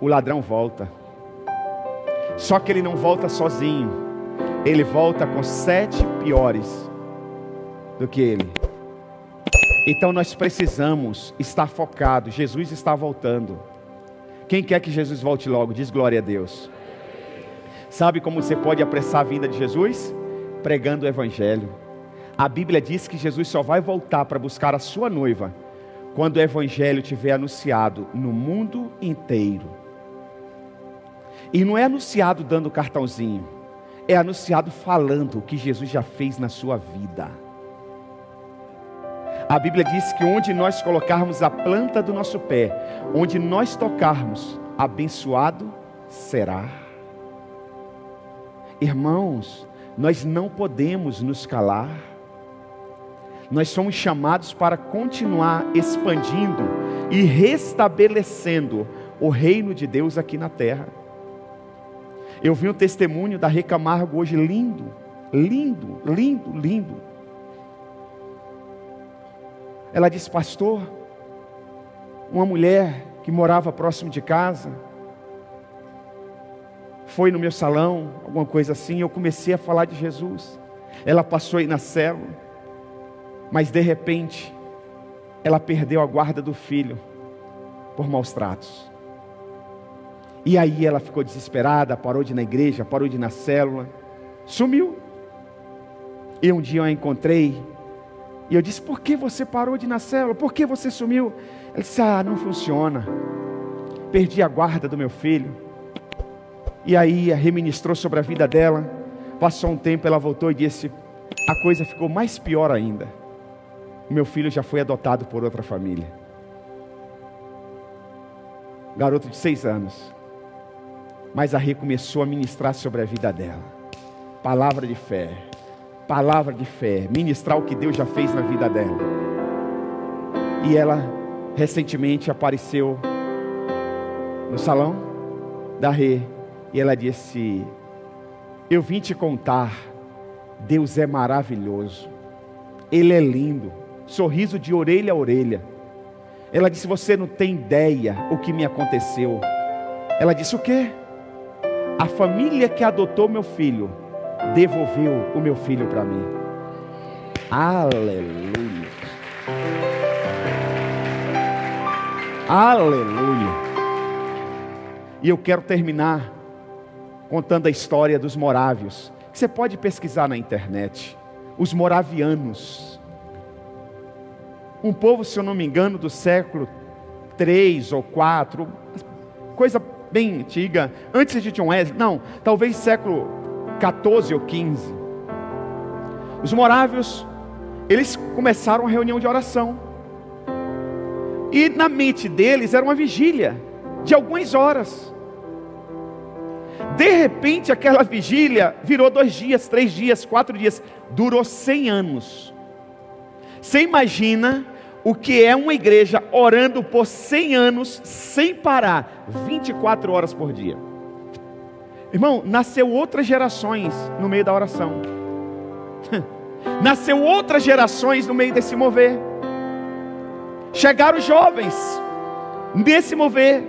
o ladrão volta. Só que ele não volta sozinho, ele volta com 7 piores do que ele. Então nós precisamos estar focados. Jesus está voltando. Quem quer que Jesus volte logo? Diz glória a Deus. Sabe como você pode apressar a vinda de Jesus? Pregando o Evangelho. A Bíblia diz que Jesus só vai voltar para buscar a sua noiva quando o Evangelho estiver anunciado no mundo inteiro. E não é anunciado dando cartãozinho, é anunciado falando o que Jesus já fez na sua vida. A Bíblia diz que onde nós colocarmos a planta do nosso pé, onde nós tocarmos, abençoado será. Irmãos, nós não podemos nos calar. Nós somos chamados para continuar expandindo e restabelecendo o reino de Deus aqui na terra. Eu vi um testemunho da Rê Camargo hoje, lindo, lindo, lindo, lindo. Ela disse: pastor, uma mulher que morava próximo de casa foi no meu salão, alguma coisa assim, eu comecei a falar de Jesus. Ela passou aí na célula, mas de repente ela perdeu a guarda do filho por maus tratos. E aí ela ficou desesperada, parou de ir na igreja, parou de ir na célula, sumiu. E um dia eu a encontrei, e eu disse: por que você parou de ir na célula? Por que você sumiu? Ela disse: não funciona, perdi a guarda do meu filho. E aí reministrou sobre a vida dela. Passou um tempo, ela voltou e disse: a coisa ficou mais pior ainda, meu filho já foi adotado por outra família. Garoto de 6 anos. Mas a Rê começou a ministrar sobre a vida dela. Palavra de fé. Palavra de fé. Ministrar o que Deus já fez na vida dela. E ela recentemente apareceu no salão da Rê. E ela disse: eu vim te contar, Deus é maravilhoso. Ele é lindo. Sorriso de orelha a orelha. Ela disse: você não tem ideia o que me aconteceu. Ela disse: o quê? A família que adotou meu filho devolveu o meu filho para mim. Aleluia. Aleluia. E eu quero terminar contando a história dos morávios. Você pode pesquisar na internet. Os moravianos. Um povo, se eu não me engano, do século 3 ou 4, coisa bem antiga, antes de John Wesley, não, talvez século 14 ou 15. Os morávios, eles começaram uma reunião de oração. E na mente deles era uma vigília de algumas horas. De repente aquela vigília virou 2 dias, 3 dias, 4 dias, durou 100 anos. Você imagina o que é uma igreja orando por 100 anos sem parar, 24 horas por dia. Irmão, nasceu outras gerações no meio da oração. Nasceu outras gerações no meio desse mover. Chegaram os jovens nesse mover.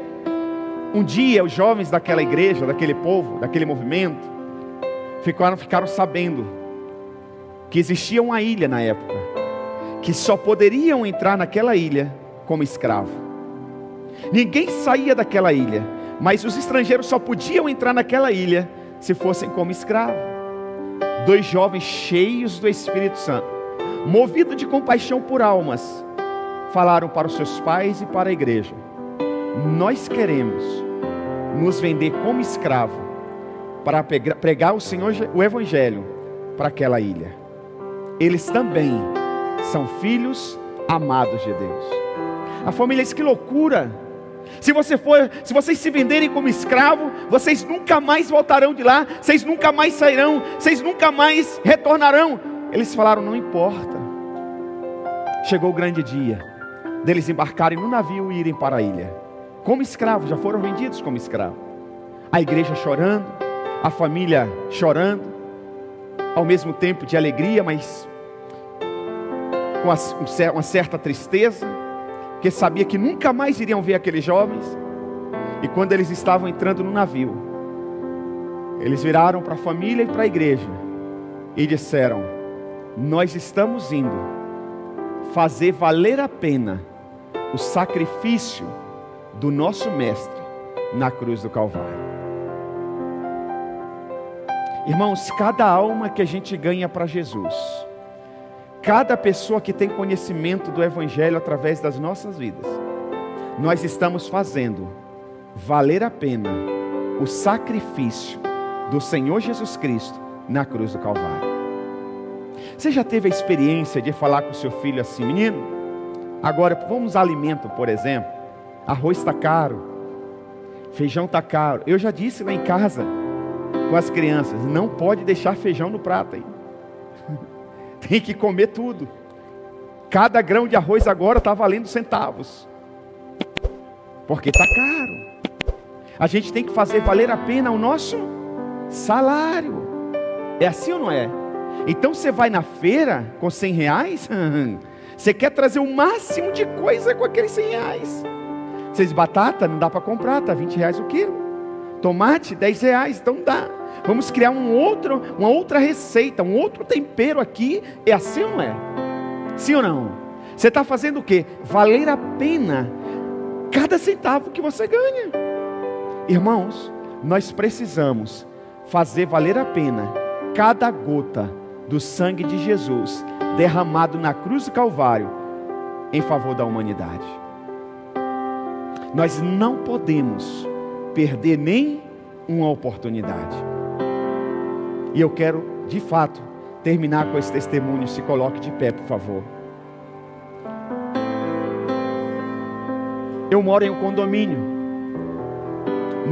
Um dia os jovens daquela igreja, daquele povo, daquele movimento, ficaram sabendo que existia uma ilha na época, que só poderiam entrar naquela ilha como escravo. Ninguém saía daquela ilha, mas os estrangeiros só podiam entrar naquela ilha se fossem como escravo. 2 jovens cheios do Espírito Santo, movidos de compaixão por almas, falaram para os seus pais e para a igreja: nós queremos nos vender como escravo para pregar o Evangelho para aquela ilha. Eles também são filhos amados de Deus. A família diz: que loucura! Se vocês se venderem como escravo, vocês nunca mais voltarão de lá, vocês nunca mais sairão, vocês nunca mais retornarão. Eles falaram: não importa. Chegou o grande dia deles embarcarem no navio e irem para a ilha como escravos. Já foram vendidos como escravos. A igreja chorando, a família chorando, ao mesmo tempo de alegria, mas com uma certa tristeza, porque sabia que nunca mais iriam ver aqueles jovens. E quando eles estavam entrando no navio, eles viraram para a família e para a igreja e disseram: nós estamos indo fazer valer a pena o sacrifício do nosso mestre na cruz do Calvário. Irmãos, cada alma que a gente ganha para Jesus, cada pessoa que tem conhecimento do Evangelho através das nossas vidas, nós estamos fazendo valer a pena o sacrifício do Senhor Jesus Cristo na cruz do Calvário. Você já teve a experiência de falar com o seu filho assim: menino, agora vamos alimento, por exemplo, arroz está caro, feijão está caro. Eu já disse lá em casa com as crianças: não pode deixar feijão no prato aí. Tem que comer tudo. Cada grão de arroz agora está valendo centavos, porque está caro. A gente tem que fazer valer a pena o nosso salário. É assim ou não é? Então você vai na feira com 100 reais, você quer trazer o máximo de coisa com aqueles 100 reais. Vocês, batata não dá para comprar, está 20 reais o quilo. Tomate, 10 reais, então dá. Vamos criar uma outra receita, um outro tempero aqui. É assim ou não é? Sim ou não? Você está fazendo o quê? Valer a pena cada centavo que você ganha. Irmãos, nós precisamos fazer valer a pena cada gota do sangue de Jesus derramado na cruz do Calvário em favor da humanidade. Nós não podemos perder nem uma oportunidade. E eu quero, de fato, terminar com esse testemunho. Se coloque de pé, por favor. Eu moro em um condomínio.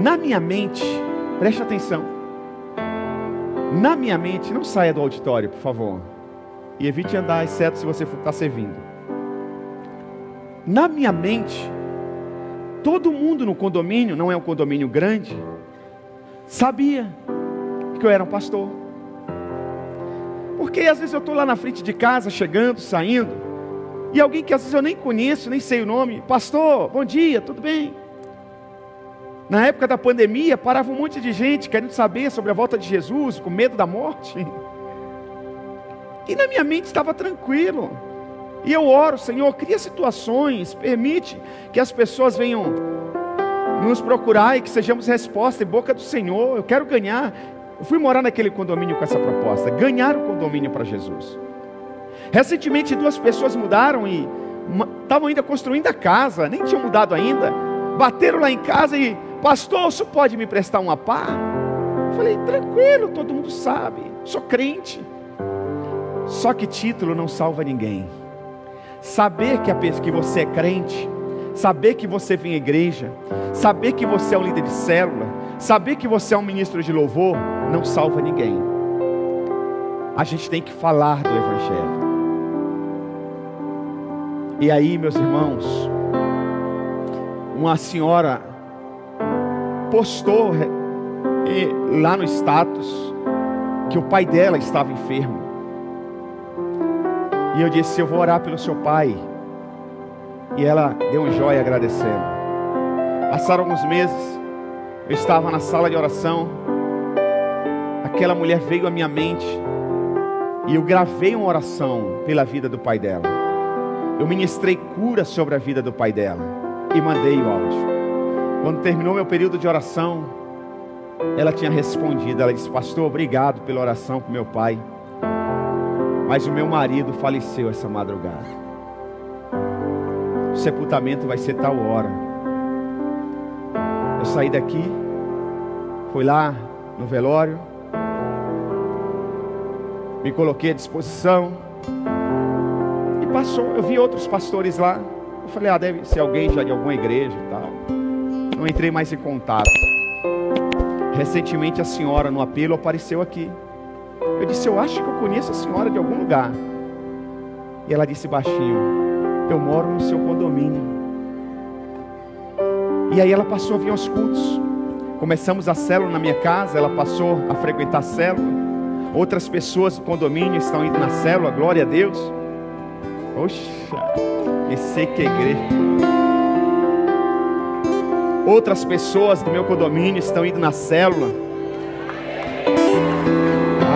Na minha mente, preste atenção. Na minha mente, não saia do auditório, por favor. E evite andar, exceto se você está servindo. Na minha mente, todo mundo no condomínio, não é um condomínio grande, sabia que eu era um pastor. Porque às vezes eu estou lá na frente de casa, chegando, saindo, e alguém que às vezes eu nem conheço, nem sei o nome: pastor, bom dia, tudo bem? Na época da pandemia, parava um monte de gente querendo saber sobre a volta de Jesus, com medo da morte. E na minha mente estava tranquilo. E eu oro, Senhor, cria situações, permite que as pessoas venham nos procurar e que sejamos resposta em boca do Senhor. Eu quero ganhar. Eu fui morar naquele condomínio com essa proposta, ganhar o condomínio para Jesus. Recentemente 2 pessoas mudaram e estavam ainda construindo a casa, nem tinham mudado ainda. Bateram lá em casa e, pastor, o senhor pode me prestar uma pá? Eu falei, tranquilo, todo mundo sabe, sou crente. Só que título não salva ninguém. Saber que você é crente, saber que você vem à igreja, saber que você é um líder de célula, saber que você é um ministro de louvor, não salva ninguém. A gente tem que falar do Evangelho. E aí, meus irmãos, uma senhora postou lá no status que o pai dela estava enfermo. E eu disse, eu vou orar pelo seu pai. E ela deu um joia agradecendo. Passaram alguns meses, eu estava na sala de oração. Aquela mulher veio à minha mente e eu gravei uma oração pela vida do pai dela. Eu ministrei cura sobre a vida do pai dela e mandei o áudio. Quando terminou meu período de oração, ela tinha respondido. Ela disse, pastor, obrigado pela oração com meu pai, mas o meu marido faleceu essa madrugada. O sepultamento vai ser tal hora. Eu saí daqui, fui lá no velório, me coloquei à disposição e passou. Eu vi outros pastores lá. Eu falei, deve ser alguém já de alguma igreja e tal. Não entrei mais em contato. Recentemente a senhora no apelo apareceu aqui. Eu disse, eu acho que eu conheço a senhora de algum lugar. E ela disse baixinho, eu moro no seu condomínio. E aí ela passou a vir aos cultos. Começamos a célula na minha casa, ela passou a frequentar a célula. Outras pessoas do condomínio estão indo na célula, glória a Deus. Oxa, esse que é igreja. Outras pessoas do meu condomínio estão indo na célula.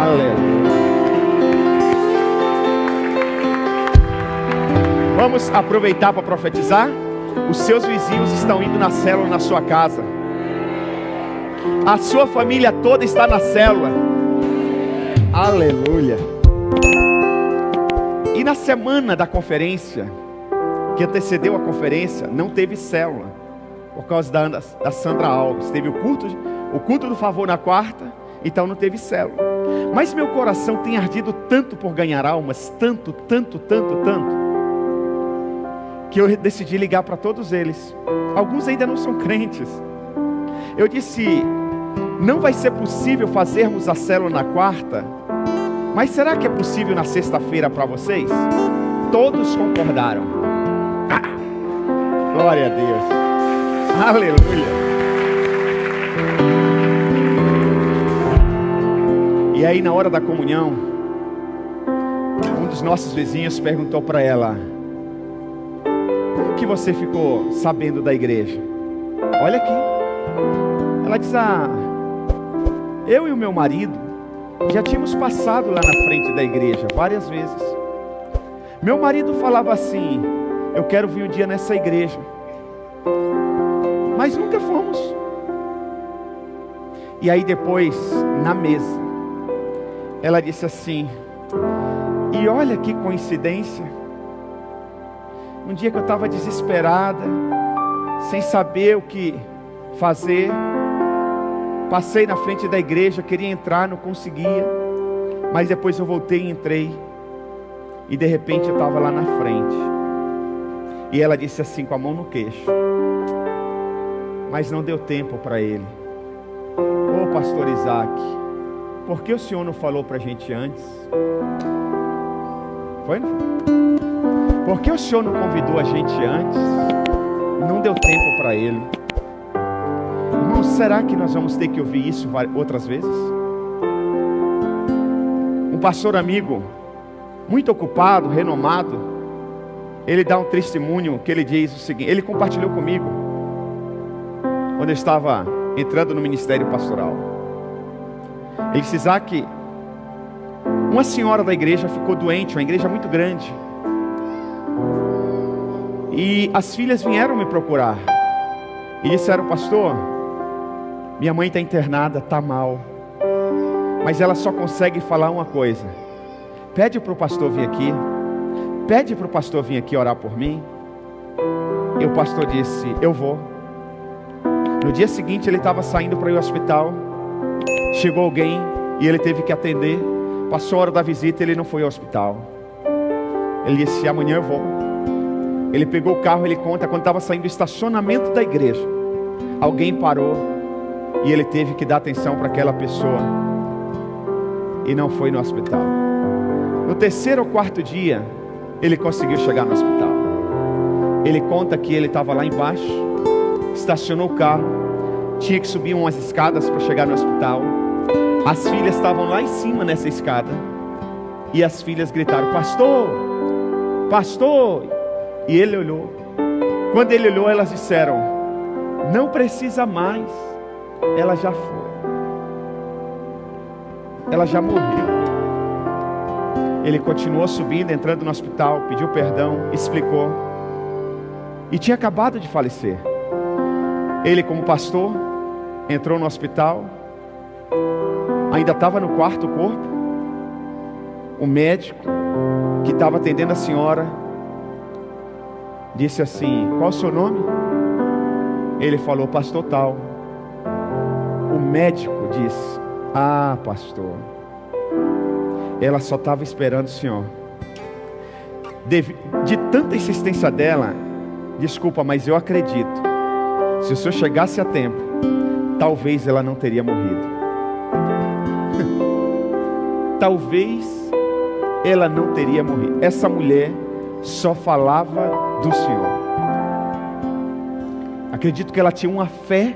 Aleluia. Vamos aproveitar para profetizar. Os seus vizinhos estão indo na célula na sua casa. A sua família toda está na célula. Aleluia. E na semana da conferência, que antecedeu a conferência, não teve célula, por causa da Sandra Alves. Teve o culto do favor na quarta, então não teve célula. Mas meu coração tem ardido tanto por ganhar almas, tanto, que eu decidi ligar para todos eles. Alguns ainda não são crentes. Eu disse, não vai ser possível fazermos a célula na quarta, mas será que é possível na sexta-feira para vocês? Todos concordaram. Glória a Deus. Aleluia. E aí na hora da comunhão, um dos nossos vizinhos perguntou para ela, como que você ficou sabendo da igreja? Olha aqui. Ela diz, eu e o meu marido já tínhamos passado lá na frente da igreja várias vezes. Meu marido falava assim, eu quero vir um dia nessa igreja, mas nunca fomos. E aí depois, na mesa, ela disse assim, e olha que coincidência, um dia que eu estava desesperada, sem saber o que fazer, passei na frente da igreja, queria entrar, não conseguia, mas depois eu voltei e entrei, e de repente eu estava lá na frente, e ela disse assim com a mão no queixo, mas não deu tempo para ele. Ô pastor Isaac, por que o senhor não falou para a gente antes? Foi, não foi? Por que o senhor não convidou a gente antes? Não deu tempo para ele. Irmão, será que nós vamos ter que ouvir isso outras vezes? Um pastor amigo, muito ocupado, renomado, ele dá um testemunho que ele diz o seguinte, ele compartilhou comigo, quando eu estava entrando no ministério pastoral. Ele disse, Isaac, Uma senhora da igreja ficou doente, uma igreja muito grande. E as filhas vieram me procurar. E disseram: pastor, minha mãe está internada, está mal. Mas ela só consegue falar uma coisa: pede para o pastor vir aqui. Pede para o pastor vir aqui orar por mim. E o pastor disse: eu vou. No dia seguinte ele estava saindo para ir ao hospital. Chegou alguém e ele teve que atender. Passou a hora da visita e ele não foi ao hospital. Ele disse: amanhã eu vou. Ele pegou o carro, ele conta, quando estava saindo do estacionamento da igreja, alguém parou e ele teve que dar atenção para aquela pessoa e não foi no hospital. No terceiro ou quarto dia ele conseguiu chegar no hospital. Ele conta que ele estava lá embaixo, estacionou o carro, tinha que subir umas escadas para chegar no hospital. As filhas estavam lá em cima nessa escada e as filhas gritaram: pastor, pastor. E ele olhou. Quando ele olhou, elas disseram: não precisa mais, ela já foi, ela já morreu. Ele continuou subindo, entrando no hospital, pediu perdão, explicou, e tinha acabado de falecer. Ele, como pastor, entrou no hospital, ainda estava no quarto corpo. O médico que estava atendendo a senhora disse assim: qual o seu nome? Ele falou: pastor tal. O médico disse: ah, pastor, ela só estava esperando o senhor. De tanta insistência dela, desculpa, mas eu acredito, se o senhor chegasse a tempo, talvez ela não teria morrido. Talvez ela não teria morrido. Essa mulher só falava do Senhor. Acredito que ela tinha uma fé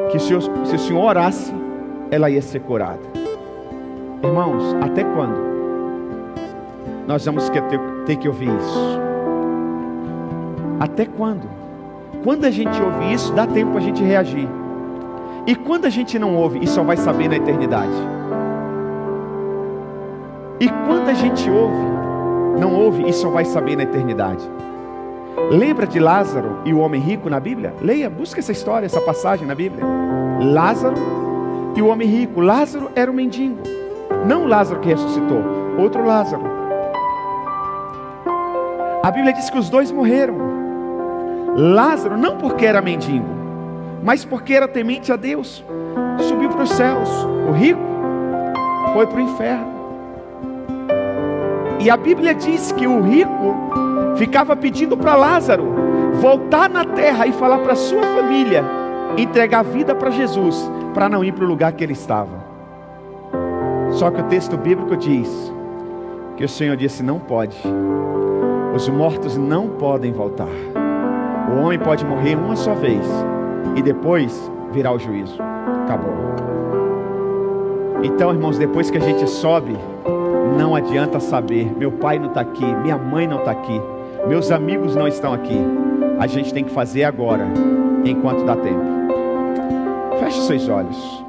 que se o Senhor orasse, ela ia ser curada. Irmãos, até quando nós vamos ter que ouvir isso? Até quando? Quando a gente ouve isso, dá tempo a gente reagir. E quando a gente não ouve, e só vai saber na eternidade. E quando a gente não ouve, e só vai saber na eternidade. Lembra de Lázaro e o homem rico na Bíblia? Leia, busca essa história, essa passagem na Bíblia. Lázaro e o homem rico. Lázaro era um mendigo. Não o Lázaro que ressuscitou, outro Lázaro. A Bíblia diz que os dois morreram. Lázaro não porque era mendigo, mas porque era temente a Deus, subiu para os céus. O rico foi para o inferno. E a Bíblia diz que o rico ficava pedindo para Lázaro voltar na terra e falar para sua família, entregar a vida para Jesus, para não ir para o lugar que ele estava. Só que o texto bíblico diz que o Senhor disse: não pode. Os mortos não podem voltar. O homem pode morrer uma só vez e depois virá o juízo. Acabou. Então, irmãos, depois que a gente sobe, não adianta saber: meu pai não está aqui, minha mãe não está aqui, meus amigos não estão aqui. A gente tem que fazer agora, enquanto dá tempo. Feche seus olhos.